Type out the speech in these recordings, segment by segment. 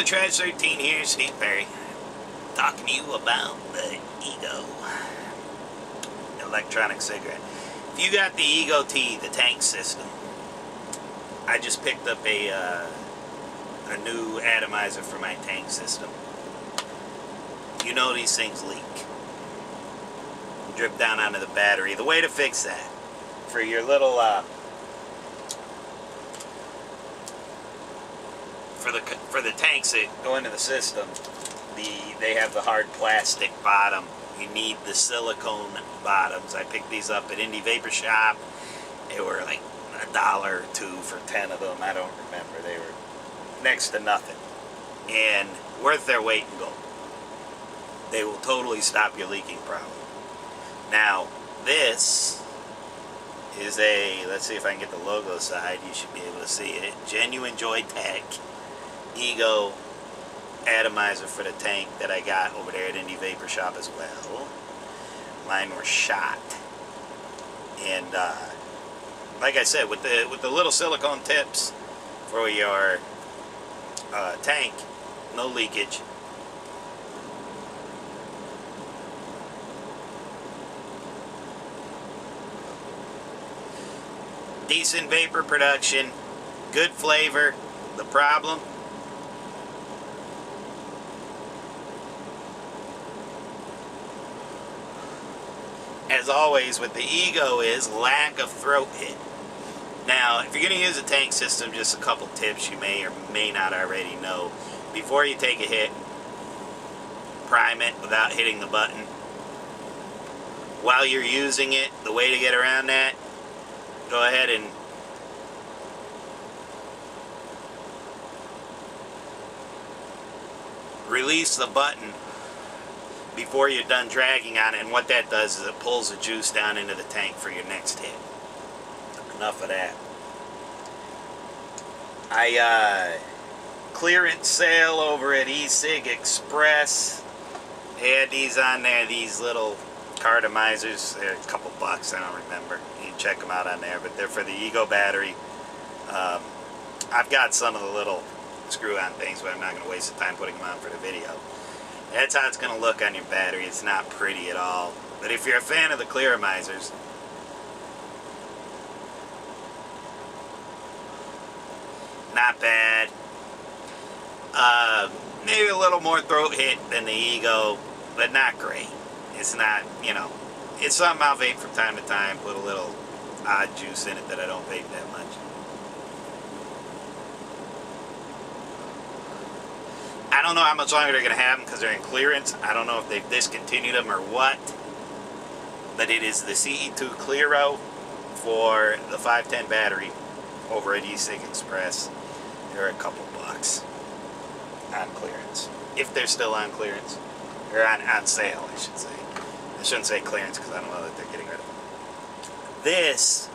Brother Trash 13 here, Steve Perry, talking to you about the Ego electronic cigarette. If you got the eGo-T, the tank system, I just picked up a new atomizer for my tank system. You know these things leak. Drip down onto the battery. The way to fix that, for your little for the tanks that go into the system, they have the hard plastic bottom. You need the silicone bottoms. I picked these up at Indie Vapor Shop. They were like $1 or $2 for 10 of them. I don't remember. They were next to nothing, and worth their weight in gold. They will totally stop your leaking problem. Now, this is a, let's see if I can get the logo side, you should be able to see it, Genuine Joy Tech Ego atomizer for the tank that I got over there at Indie Vapor Shop as well. Mine were shot. And like I said, with the little silicone tips for your tank, no leakage. Decent vapor production, good flavor. The problem, as always with the Ego, is lack of throat hit. Now, if you're going to use a tank system, just a couple tips you may or may not already know. Before you take a hit, prime it without hitting the button. While you're using it, the way to get around that, go ahead and release the button before you're done dragging on it, and what that does is it pulls the juice down into the tank for your next hit. Enough of that. Clearance sale over at e-cig Express. They had these on there, these little cartomizers. They're a couple bucks, I don't remember. You can check them out on there, but they're for the Ego battery. I've got some of the little screw-on things, but I'm not going to waste the time putting them on for the video. That's how it's going to look on your battery. It's not pretty at all. But if you're a fan of the clearomizers, not bad. Maybe a little more throat hit than the Ego, but not great. It's not, you know, it's something I'll vape from time to time, put a little odd juice in it that I don't vape that much. I don't know how much longer they're going to have them because they're in clearance. I don't know if they've discontinued them or what. But it is the CE2 Clearo for the 510 battery over at e-cig Express. They're a couple bucks on clearance. If they're still on clearance. Or on sale, I should say. I shouldn't say clearance because I don't know that they're getting rid of them. This,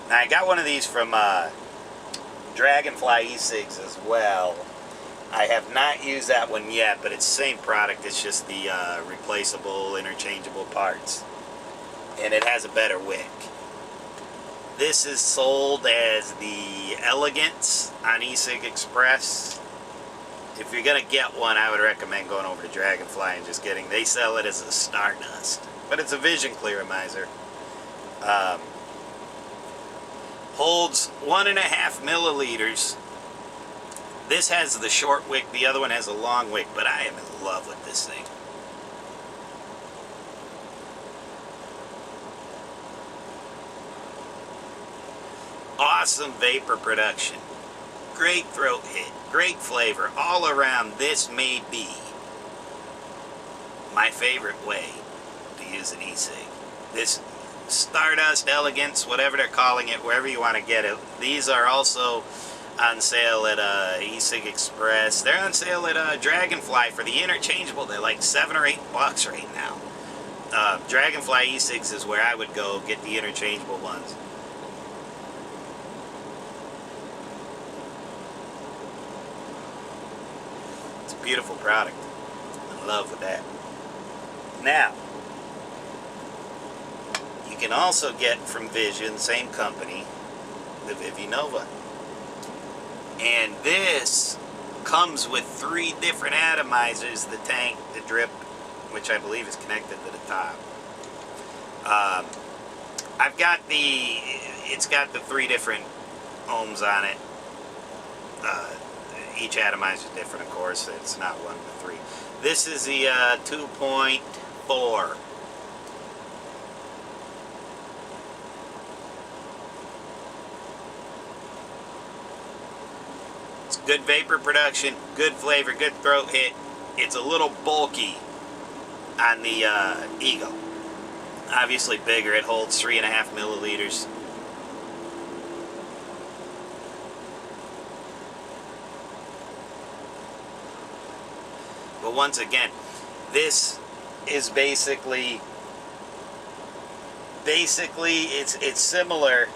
now I got one of these from Dragonfly e-cigs as well. I have not used that one yet, but it's the same product. It's just the replaceable, interchangeable parts. And it has a better wick. This is sold as the Elegance on e-cig Express. If you're going to get one, I would recommend going over to Dragonfly and just getting, they sell it as a Stardust. But it's a vision clearomizer. Holds 1.5 milliliters. This has the short wick, the other one has a long wick, but I am in love with this thing. Awesome vapor production. Great throat hit, great flavor, all around. This may be my favorite way to use an e-cig. This Stardust, Elegance, whatever they're calling it, wherever you want to get it. These are also on sale at e-cig Express. They're on sale at Dragonfly for the interchangeable. They're like $7 or $8 right now. Dragonfly e-cigs is where I would go get the interchangeable ones. Beautiful product. I'm in love with that. Now, you can also get from Vision, same company, the Vivi Nova. And this comes with 3 different atomizers, the tank, the drip, which I believe is connected to the top. I've got it's got the 3 different ohms on it. Each atomizer is different, of course. It's not 1 to 3. This is the 2.4. It's good vapor production, good flavor, good throat hit. It's a little bulky on the Ego. Obviously bigger. It holds 3.5 milliliters. But once again, this is basically it's similar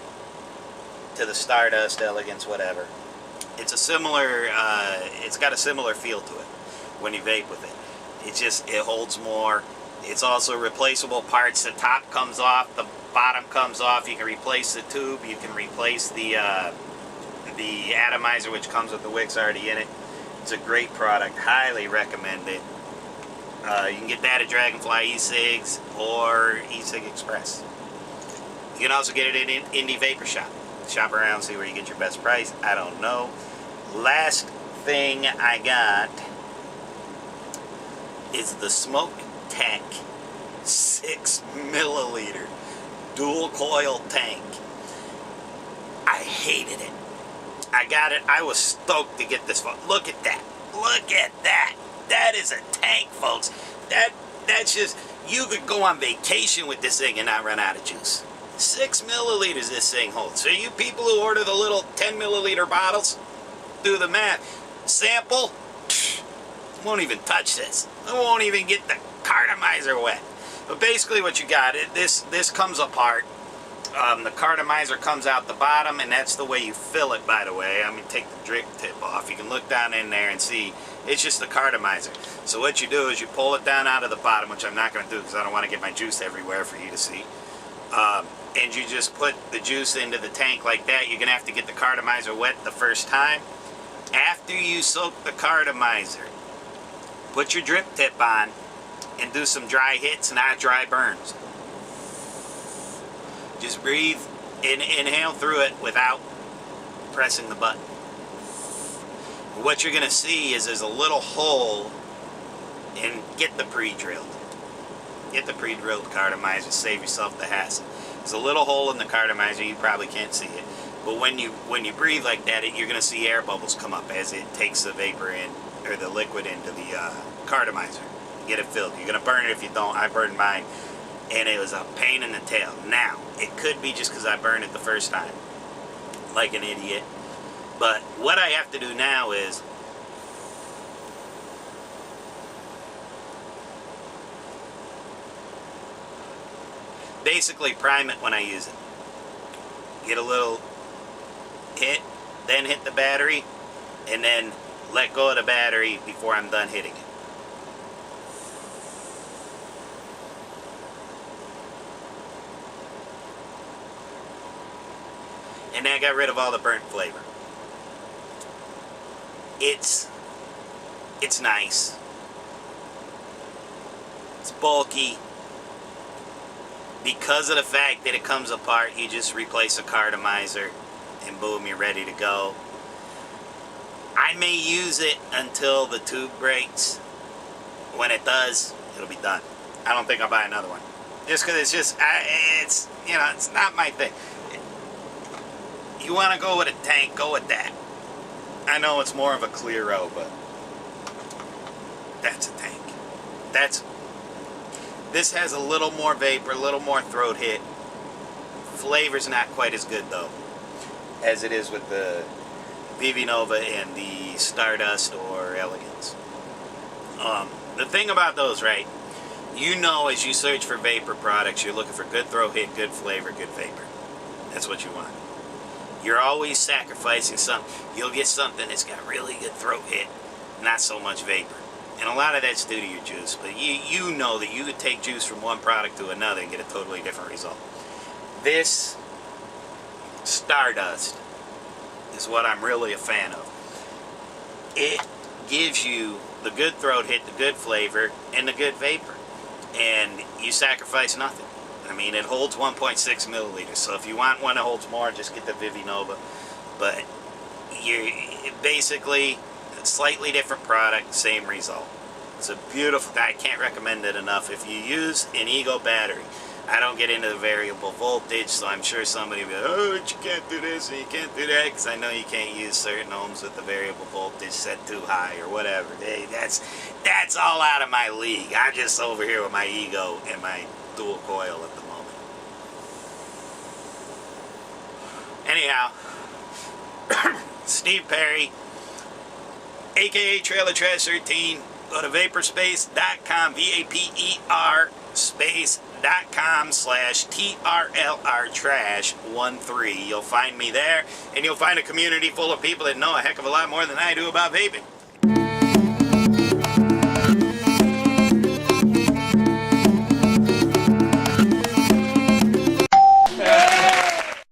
to the Stardust, Elegance, whatever. It's a similar, it's got a similar feel to it when you vape with it. It holds more. It's also replaceable parts. The top comes off, the bottom comes off. You can replace the tube. You can replace the atomizer, which comes with the wicks already in it. It's a great product. Highly recommend it. You can get that at Dragonfly e-cigs or e-cig Express. You can also get it in Indie Vapor Shop. Shop around, see where you get your best price. I don't know. Last thing I got is the Smoke Tech 6 milliliter dual coil tank. I hated it. I got it. I was stoked to get this one. Look at that. Look at that. That is a tank, folks. That's just, you could go on vacation with this thing and not run out of juice. 6 milliliters this thing holds. So you people who order the little 10 milliliter bottles, do the math. Sample, won't even touch this. It won't even get the cartomizer wet. But basically what you got, this comes apart. The cartomizer comes out the bottom, and that's the way you fill it, by the way. I'm going to take the drip tip off. You can look down in there and see it's just the cartomizer. So what you do is you pull it down out of the bottom, which I'm not going to do because I don't want to get my juice everywhere for you to see. And you just put the juice into the tank like that. You're going to have to get the cartomizer wet the first time. After you soak the cartomizer, put your drip tip on and do some dry hits, not dry burns. Just breathe, inhale through it without pressing the button. What you're going to see is there's a little hole, and get the pre-drilled. Get the pre-drilled cartomizer, save yourself the hassle. There's a little hole in the cartomizer, you probably can't see it. But when you breathe like that, you're going to see air bubbles come up as it takes the vapor in, or the liquid into the cartomizer. Get it filled. You're going to burn it if you don't. I burned mine, and it was a pain in the tail. Now, it could be just because I burned it the first time, like an idiot. But what I have to do now is basically prime it when I use it. Get a little hit, then hit the battery, and then let go of the battery before I'm done hitting it. And that got rid of all the burnt flavor. It's nice. It's bulky. Because of the fact that it comes apart, you just replace a cartomizer and boom, you're ready to go. I may use it until the tube breaks. When it does, it'll be done. I don't think I'll buy another one. Just because it's not my thing. You want to go with a tank, go with that. I know it's more of a Clearo, but that's a tank. This has a little more vapor, a little more throat hit. Flavor's not quite as good though, as it is with the Vivi Nova and the Stardust or Elegance. The thing about those, right? You know, as you search for vapor products, you're looking for good throat hit, good flavor, good vapor. That's what you want. You're always sacrificing something. You'll get something that's got really good throat hit, not so much vapor. And a lot of that's due to your juice. But you know that you could take juice from one product to another and get a totally different result. This Stardust is what I'm really a fan of. gives you the good throat hit, the good flavor, and the good vapor. And you sacrifice nothing. I mean, it holds 1.6 milliliters. So if you want one that holds more, just get the Vivi Nova. But you're basically a slightly different product, same result. It's a beautiful, I can't recommend it enough. If you use an eGo battery, I don't get into the variable voltage, so I'm sure somebody will be like, oh, you can't do this and you can't do that, because I know you can't use certain ohms with the variable voltage set too high or whatever. Hey, that's all out of my league. I'm just over here with my eGo and my dual coil at the moment. Anyhow, Steve Perry, aka Trailer Trash 13. Go to vaporspace.com, VAPER space.com/TRLRtrash13. You'll find me there, and you'll find a community full of people that know a heck of a lot more than I do about vaping.